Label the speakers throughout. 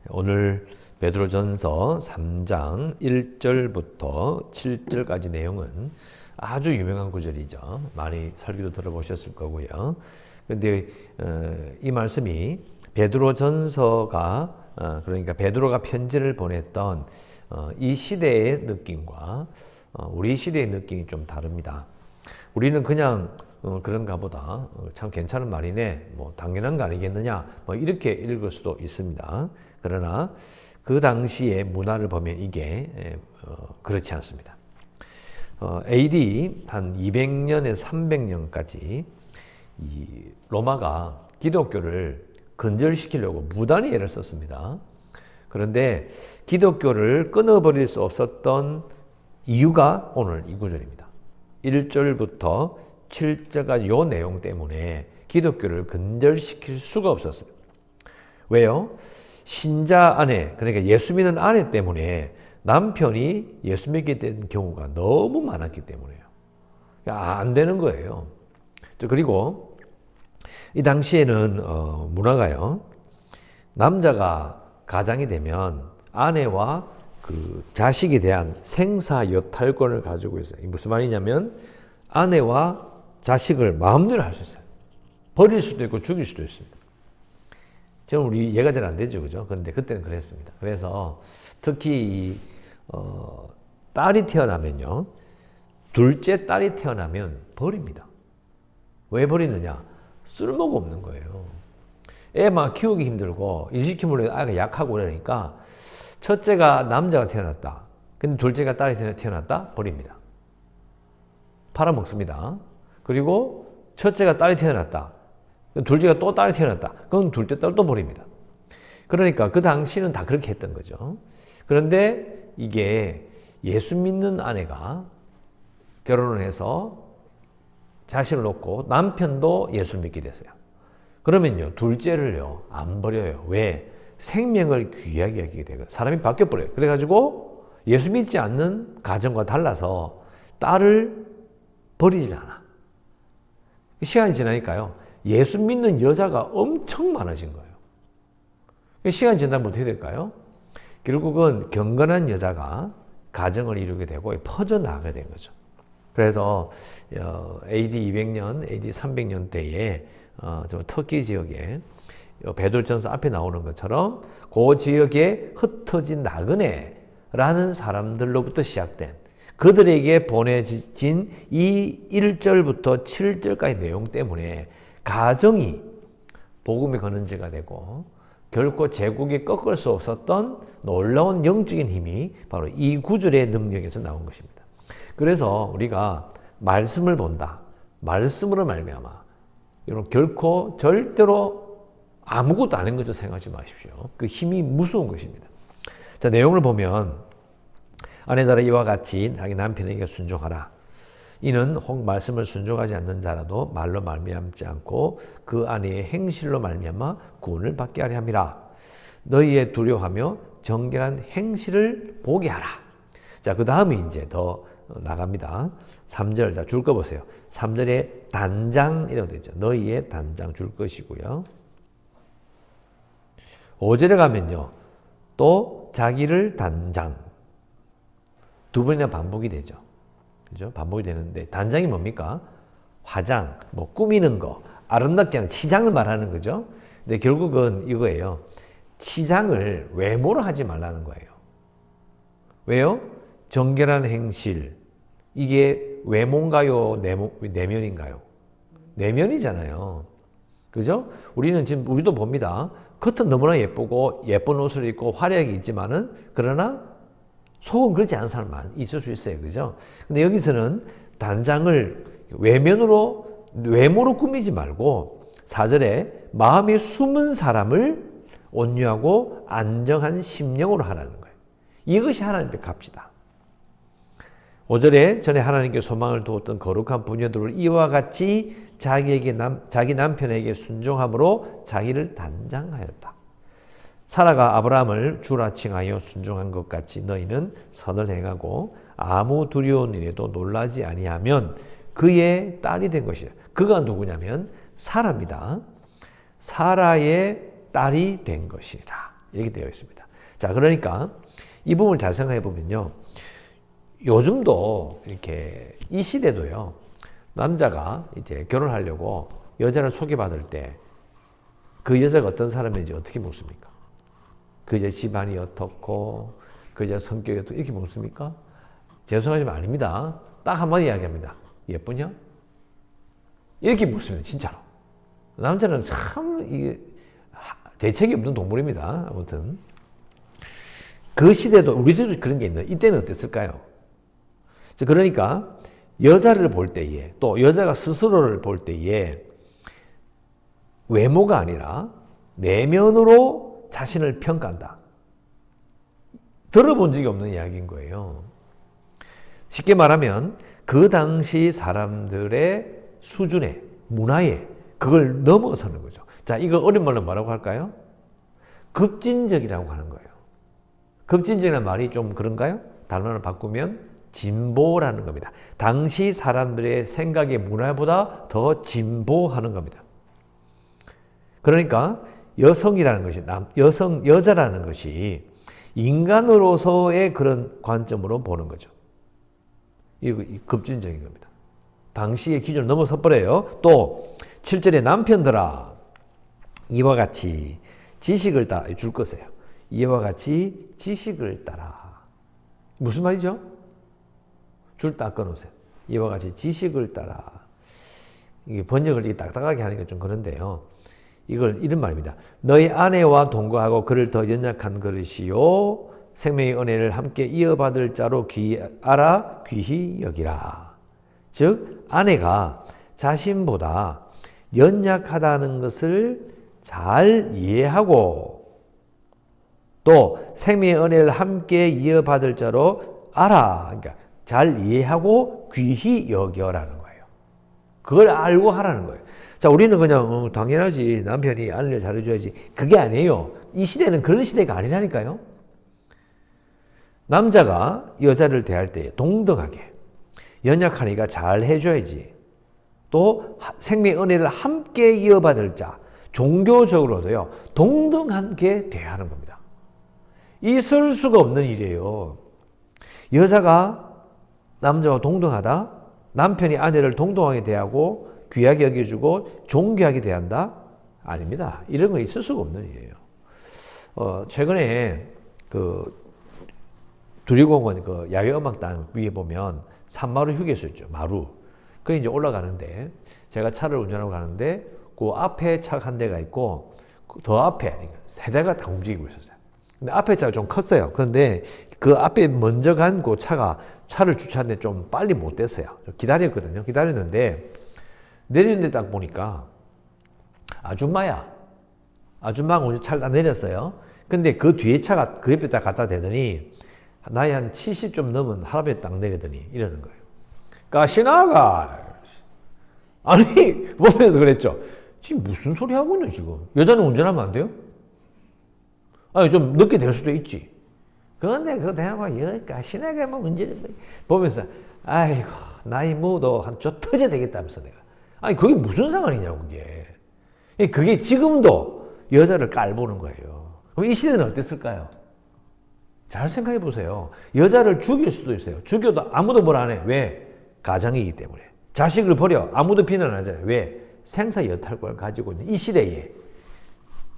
Speaker 1: 오늘 베드로전서 3장 1절부터 7절까지 내용은 아주 유명한 구절이죠. 많이 설교도 들어보셨을 거고요. 그런데 이 말씀이 베드로전서가 그러니까 베드로가 편지를 보냈던 이 시대의 느낌과 우리 시대의 느낌이 좀 다릅니다. 우리는 그냥 그런가 보다 참 괜찮은 말이네, 뭐 당연한 거 아니겠느냐, 뭐 이렇게 읽을 수도 있습니다. 그러나 그 당시의 문화를 보면 이게 그렇지 않습니다. AD 한 200년에서 300년까지 이 로마가 기독교를 근절시키려고 무단히 애를 썼습니다. 그런데 기독교를 끊어버릴 수 없었던 이유가 오늘 이 구절입니다. 1절부터 7절까지 이 내용 때문에 기독교를 근절시킬 수가 없었어요. 왜요? 신자 아내, 그러니까 예수 믿는 아내 때문에 남편이 예수 믿게 된 경우가 너무 많았기 때문에요. 안 되는 거예요. 그리고 이 당시에는 문화가요, 남자가 가장이 되면 아내와 그 자식에 대한 생사 여탈권을 가지고 있어요. 이게 무슨 말이냐면 아내와 자식을 마음대로 할 수 있어요. 버릴 수도 있고 죽일 수도 있습니다. 지금 우리 이해가 잘 안 되죠, 그죠? 그런데 그때는 그랬습니다. 그래서 특히 딸이 태어나면요, 둘째 딸이 태어나면 버립니다. 왜 버리느냐? 쓸모가 없는 거예요. 애 막 키우기 힘들고 일 시키면 아이가 약하고 그러니까 첫째가 남자가 태어났다. 근데 둘째가 딸이 태어났다? 버립니다. 팔아먹습니다. 그리고 첫째가 딸이 태어났다. 둘째가 또 딸이 태어났다. 그럼 둘째 딸 또 버립니다. 그러니까 그 당시는 다 그렇게 했던 거죠. 그런데 이게 예수 믿는 아내가 결혼을 해서 자신을 놓고 남편도 예수 믿게 됐어요. 그러면요, 둘째를요, 안 버려요. 왜? 생명을 귀하게 여기게 되고 사람이 바뀌어버려요. 그래가지고 예수 믿지 않는 가정과 달라서 딸을 버리지 않아. 시간이 지나니까요, 예수 믿는 여자가 엄청 많아진 거예요. 시간이 지나면 어떻게 될까요? 결국은 경건한 여자가 가정을 이루게 되고 퍼져나가게 된 거죠. 그래서 AD 200년, AD 300년 때에 터키 지역에 베드로전서 앞에 나오는 것처럼 그 지역에 흩어진 나그네라는 사람들로부터 시작된 그들에게 보내진 이 1절부터 7절까지 내용 때문에 가정이 복음의 근원지가 되고 결코 제국이 꺾을 수 없었던 놀라운 영적인 힘이 바로 이 구절의 능력에서 나온 것입니다. 그래서 우리가 말씀을 본다, 말씀으로 말미암아 여러분 결코 절대로 아무것도 아닌 것처럼 생각하지 마십시오. 그 힘이 무서운 것입니다. 자, 내용을 보면 아내들아 이와 같이 자기 남편에게 순종하라. 이는 혹 말씀을 순종하지 않는 자라도 말로 말미암지 않고 그 아내의 행실로 말미암아 구원을 받게 하려 함이라. 너희의 두려워하며 정결한 행실을 보게 하라. 자, 그 다음에 이제 더 나갑니다. 3절, 자, 줄 거 보세요. 3절에 단장이라고 되어 있죠. 너희의 단장 줄 것이고요. 5절에 가면요, 또 자기를 단장. 두 번이나 반복이 되죠. 그죠? 반복이 되는데, 단장이 뭡니까? 화장, 뭐 꾸미는 거, 아름답게 하는 치장을 말하는 거죠. 근데 결국은 이거예요. 치장을 외모로 하지 말라는 거예요. 왜요? 정결한 행실. 이게 외모인가요? 내면인가요? 내면이잖아요. 그죠? 우리는 지금, 우리도 봅니다. 겉은 너무나 예쁘고, 예쁜 옷을 입고 화려하게 있지만은, 그러나 속은 그렇지 않은 사람 많이 있을 수 있어요. 그죠? 근데 여기서는 단장을 외모로 꾸미지 말고 4절에 마음이 숨은 사람을 온유하고 안정한 심령으로 하라는 거예요. 이것이 하나님의 값이다. 5절에 전에 하나님께 소망을 두었던 거룩한 부녀들을 이와 같이 자기 남편에게 순종함으로 자기를 단장하였다. 사라가 아브라함을 주라 칭하여 순종한 것 같이 너희는 선을 행하고 아무 두려운 일에도 놀라지 아니하면 그의 딸이 된 것이다. 그가 누구냐면 사라입니다. 사라의 딸이 된 것이라. 이렇게 되어 있습니다. 자, 그러니까 이 부분을 잘 생각해 보면요. 요즘도 이렇게 이 시대도요. 남자가 이제 결혼하려고 여자를 소개받을 때 그 여자가 어떤 사람인지 어떻게 묻습니까? 그 여자 집안이 어떻고 그 여자 성격이 어떻고 이렇게 묻습니까? 죄송하지만 아닙니다. 딱 한마디 이야기합니다. 예쁘냐? 이렇게 묻습니다. 진짜로. 남자는 참 이게 대책이 없는 동물입니다. 아무튼 그 시대도 우리 때도 그런 게 있는데 이때는 어땠을까요? 그러니까 여자를 볼 때에 또 여자가 스스로를 볼 때에 외모가 아니라 내면으로 자신을 평가한다. 들어본 적이 없는 이야기인 거예요. 쉽게 말하면 그 당시 사람들의 수준에 문화에 그걸 넘어서는 거죠. 자, 이거 어린 말로 뭐라고 할까요? 급진적이라고 하는 거예요. 급진적이라는 말이 좀 그런가요? 다른 말로 바꾸면 진보라는 겁니다. 당시 사람들의 생각의 문화보다 더 진보하는 겁니다. 그러니까 여성이라는 것이 여자라는 것이 인간으로서의 그런 관점으로 보는 거죠. 이거 급진적인 겁니다. 당시의 기준을 넘어서 버려요. 또 7절에 남편들아 이와 같이 지식을 따라 줄 것이에요. 이와 같이 지식을 따라. 무슨 말이죠? 줄 딱 끊으세요. 이와 같이 지식을 따라. 이게 번역을 이렇게 딱딱하게 하니까 좀 그런데요. 이걸 이런 말입니다. 너희 아내와 동거하고 그를 더 연약한 그릇이요 생명의 은혜를 함께 이어받을 자로 귀히 여기라. 즉 아내가 자신보다 연약하다는 것을 잘 이해하고 또 생명의 은혜를 함께 이어받을 자로 알아. 그러니까 잘 이해하고 귀히 여겨라는 거예요. 그걸 알고 하라는 거예요. 자, 우리는 그냥 당연하지. 남편이 아내를 잘해줘야지. 그게 아니에요. 이 시대는 그런 시대가 아니라니까요. 남자가 여자를 대할 때 동등하게 연약하니까 잘 해줘야지. 또 생명의 은혜를 함께 이어받을 자, 종교적으로도요. 동등하게 대하는 겁니다. 있을 수가 없는 일이에요. 여자가 남자와 동등하다. 남편이 아내를 동등하게 대하고 귀하게 여겨주고 존귀하게 대한다? 아닙니다. 이런 거 있을 수가 없는 일이에요. 최근에 그 두리공원 그 야외음악당 위에 보면 산마루 휴게소 있죠. 마루. 그 이제 올라가는데 제가 차를 운전하고 가는데 그 앞에 차가 한 대가 있고 더 앞에 세 대가 다 움직이고 있었어요. 근데 앞에 차가 좀 컸어요. 그런데 그 앞에 먼저 간 그 차를 주차하는데 좀 빨리 못 됐어요. 기다렸거든요. 기다렸는데 내리는데 딱 보니까 아줌마야. 아줌마가 먼저 차를 딱 내렸어요. 근데 그 뒤에 차가 그 옆에 딱 갖다 대더니 나이 한 70 좀 넘은 할아버지 딱 내리더니 이러는 거예요. 가시나가. 아니 보면서 그랬죠. 지금 무슨 소리 하고 있노 지금. 여자는 운전하면 안 돼요? 아니 좀 늦게 될 수도 있지. 그런데 그거 대놓고 여기 가시나가 뭐 문제는 보면서 아이고 나이 뭐도 한 저 터져 되겠다면서 내가. 아니 그게 무슨 상관이냐고 그게. 그게 지금도 여자를 깔보는 거예요. 그럼 이 시대는 어땠을까요? 잘 생각해 보세요. 여자를 죽일 수도 있어요. 죽여도 아무도 뭘 안 해. 왜? 가장이기 때문에. 자식을 버려. 아무도 비난 안 하잖아요. 왜? 생사 여탈권을 가지고 있는 이 시대에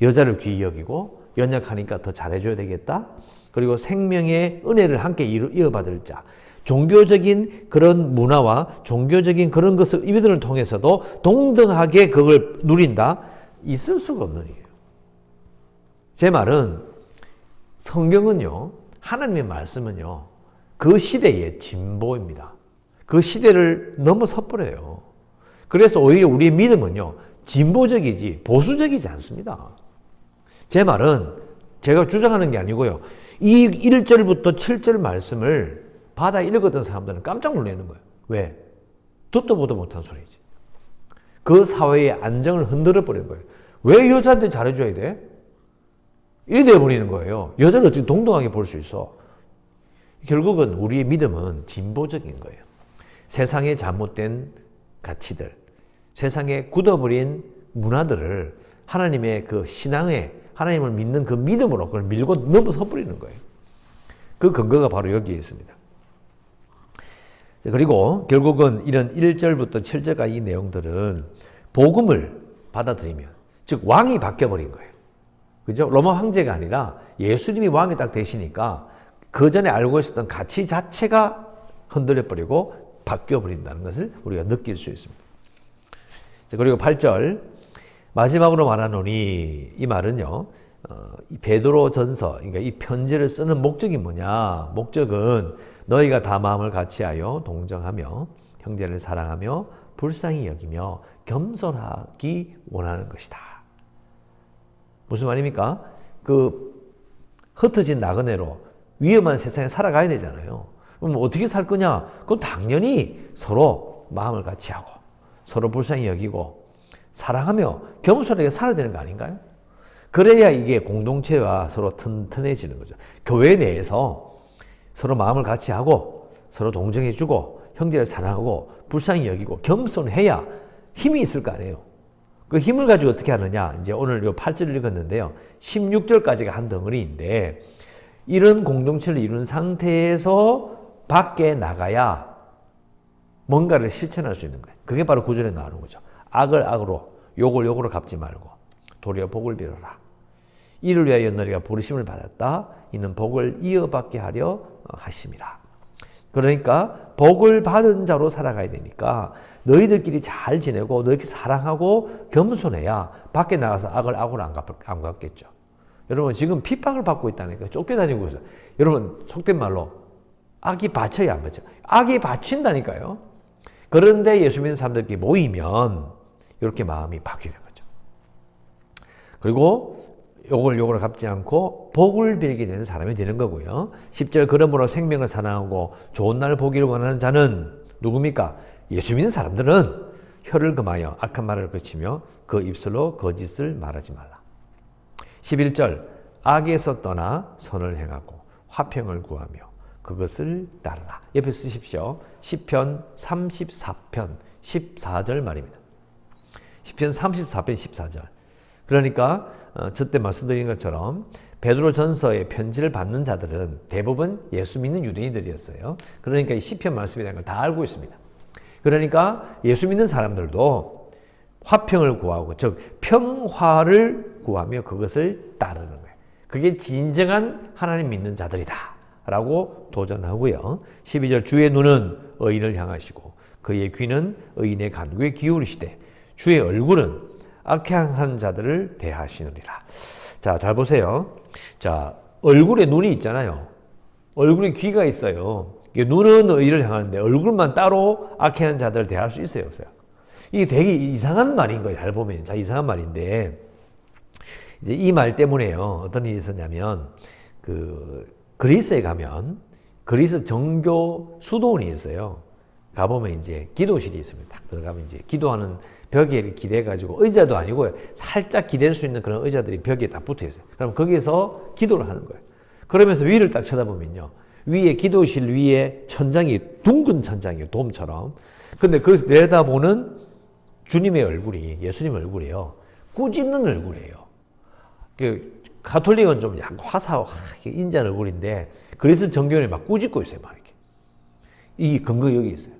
Speaker 1: 여자를 귀히 여기고 연약하니까 더 잘해줘야 되겠다. 그리고 생명의 은혜를 함께 이어받을 자. 종교적인 그런 문화와 종교적인 그런 것을 이들을 통해서도 동등하게 그걸 누린다? 있을 수가 없는 일이에요. 제 말은 성경은요, 하나님의 말씀은요, 그 시대의 진보입니다. 그 시대를 넘어서 버려요. 그래서 오히려 우리의 믿음은요, 진보적이지 보수적이지 않습니다. 제 말은 제가 주장하는 게 아니고요. 이 1절부터 7절 말씀을 받아 읽었던 사람들은 깜짝 놀라는 거예요. 왜? 듣도 보도 못한 소리지. 그 사회의 안정을 흔들어 버린 거예요. 왜 여자한테 잘해줘야 돼? 이래 돼버리는 거예요. 여자를 어떻게 동등하게 볼 수 있어? 결국은 우리의 믿음은 진보적인 거예요. 세상의 잘못된 가치들, 세상에 굳어버린 문화들을 하나님의 그 신앙에 하나님을 믿는 그 믿음으로 그걸 밀고 넘어서 버리는 거예요. 그 근거가 바로 여기에 있습니다. 그리고 결국은 이런 1절부터 7절까지 이 내용들은 복음을 받아들이면, 즉 왕이 바뀌어버린 거예요. 그죠? 로마 황제가 아니라 예수님이 왕이 딱 되시니까 그 전에 알고 있었던 가치 자체가 흔들려버리고 바뀌어버린다는 것을 우리가 느낄 수 있습니다. 그리고 8절 마지막으로 말하노니, 이 말은요, 이 베드로 전서, 그러니까 이 편지를 쓰는 목적이 뭐냐? 목적은 너희가 다 마음을 같이하여 동정하며 형제를 사랑하며 불쌍히 여기며 겸손하기 원하는 것이다. 무슨 말입니까? 그 흩어진 나그네로 위험한 세상에 살아가야 되잖아요. 그럼 어떻게 살 거냐? 그럼 당연히 서로 마음을 같이 하고 서로 불쌍히 여기고 사랑하며 겸손하게 살아야 되는 거 아닌가요? 그래야 이게 공동체가 서로 튼튼해지는 거죠. 교회 내에서 서로 마음을 같이 하고 서로 동정해주고 형제를 사랑하고 불쌍히 여기고 겸손해야 힘이 있을 거 아니에요. 그 힘을 가지고 어떻게 하느냐? 이제 오늘 요 8절을 읽었는데요. 16절까지가 한 덩어리인데, 이런 공동체를 이룬 상태에서 밖에 나가야 뭔가를 실천할 수 있는 거예요. 그게 바로 9절에 나오는 거죠. 악을 악으로, 욕을 욕으로 갚지 말고 도리어 복을 빌어라. 이를 위하여 너희가 부르심을 받았다. 이는 복을 이어받게 하려 하심이라. 그러니까 복을 받은 자로 살아가야 되니까 너희들끼리 잘 지내고 너희끼리 사랑하고 겸손해야 밖에 나가서 악을 악으로 안 갚겠죠. 여러분 지금 핍박을 받고 있다니까. 쫓겨다니고 있어요. 여러분 속된 말로 악이 받쳐야 안 받쳐. 악이 받친다니까요. 그런데 예수 믿는 사람들끼리 모이면 이렇게 마음이 바뀌는 거죠. 그리고 욕을 갚지 않고 복을 빌게 되는 사람이 되는 거고요. 10절 그러므로 생명을 사랑하고 좋은 날 보기를 원하는 자는 누굽니까? 예수 믿는 사람들은 혀를 금하여 악한 말을 그치며 그 입술로 거짓을 말하지 말라. 11절 악에서 떠나 선을 행하고 화평을 구하며 그것을 따르라. 옆에 쓰십시오. 시편 34편 14절 말입니다. 시편 34편 14절. 그러니까 저때 말씀드린 것처럼 베드로 전서의 편지를 받는 자들은 대부분 예수 믿는 유대인들이었어요. 그러니까 이 시편 말씀이라는 걸 다 알고 있습니다. 그러니까 예수 믿는 사람들도 화평을 구하고, 즉 평화를 구하며 그것을 따르는 거예요. 그게 진정한 하나님 믿는 자들이다 라고 도전하고요. 12절 주의 눈은 의인을 향하시고 그의 귀는 의인의 간구에 기울이시되 주의 얼굴은 악행한 자들을 대하시느니라. 자, 잘 보세요. 자, 얼굴에 눈이 있잖아요. 얼굴에 귀가 있어요. 눈은 의를 향하는데 얼굴만 따로 악행한 자들을 대할 수 있어요, 없어요? 이게 되게 이상한 말인 거예요. 잘 보면. 자, 이상한 말인데, 이제 이 말 때문에요. 어떤 일이 있었냐면, 그리스에 가면, 그리스 정교 수도원이 있어요. 가보면 이제 기도실이 있습니다. 딱 들어가면 이제 기도하는 벽에 기대가지고 의자도 아니고요. 살짝 기댈 수 있는 그런 의자들이 벽에 딱 붙어 있어요. 그럼 거기에서 기도를 하는 거예요. 그러면서 위를 딱 쳐다보면요. 위에 기도실 위에 천장이 둥근 천장이에요. 돔처럼. 근데 거기서 내려다보는 주님의 얼굴이, 예수님 얼굴이에요. 꾸짖는 얼굴이에요. 가톨릭은 좀 약간 화사하고 인자한 얼굴인데 그리스 정교회는 막 꾸짖고 있어요. 막 이렇게. 이 근거 여기 있어요.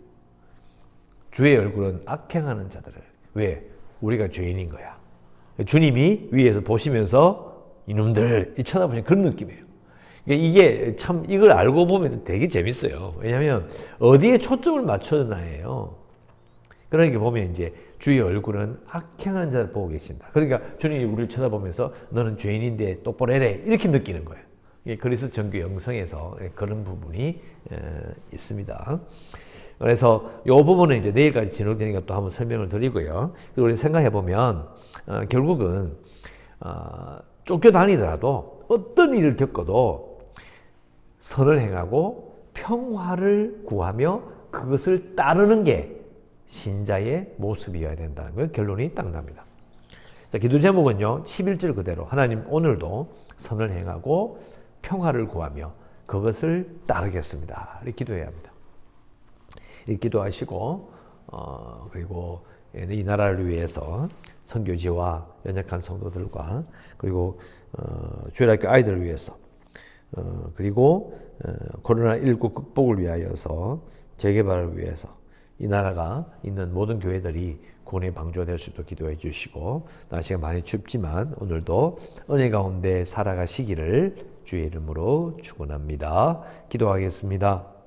Speaker 1: 주의 얼굴은 악행하는 자들을. 왜? 우리가 죄인인 거야. 주님이 위에서 보시면서 이놈들 쳐다보시는 그런 느낌이에요. 이게 참 이걸 알고 보면 되게 재밌어요. 왜냐하면 어디에 초점을 맞춰놔요. 그러니까 보면 이제 주의 얼굴은 악행하는 자를 보고 계신다. 그러니까 주님이 우리를 쳐다보면서 너는 죄인인데 똑바로 해래 이렇게 느끼는 거예요. 그리스 정교 영성에서 그런 부분이 있습니다. 그래서 이 부분은 이제 내일까지 진행되니까 또 한번 설명을 드리고요. 그리고 우리 생각해 보면 결국은 쫓겨다니더라도 어떤 일을 겪어도 선을 행하고 평화를 구하며 그것을 따르는 게 신자의 모습이어야 된다는 거예요. 결론이 딱 납니다. 자, 기도 제목은요. 11절 그대로 하나님 오늘도 선을 행하고 평화를 구하며 그것을 따르겠습니다. 이렇게 기도해야 합니다. 이렇게 기도하시고 그리고 이 나라를 위해서 선교지와 연약한 성도들과 그리고 주일학교 아이들을 위해서 그리고 코로나19 극복을 위하여서 재개발을 위해서 이 나라가 있는 모든 교회들이 구원의 방주가 될 수 있도록 기도해 주시고, 날씨가 많이 춥지만 오늘도 은혜 가운데 살아가시기를 주의 이름으로 축원합니다. 기도하겠습니다.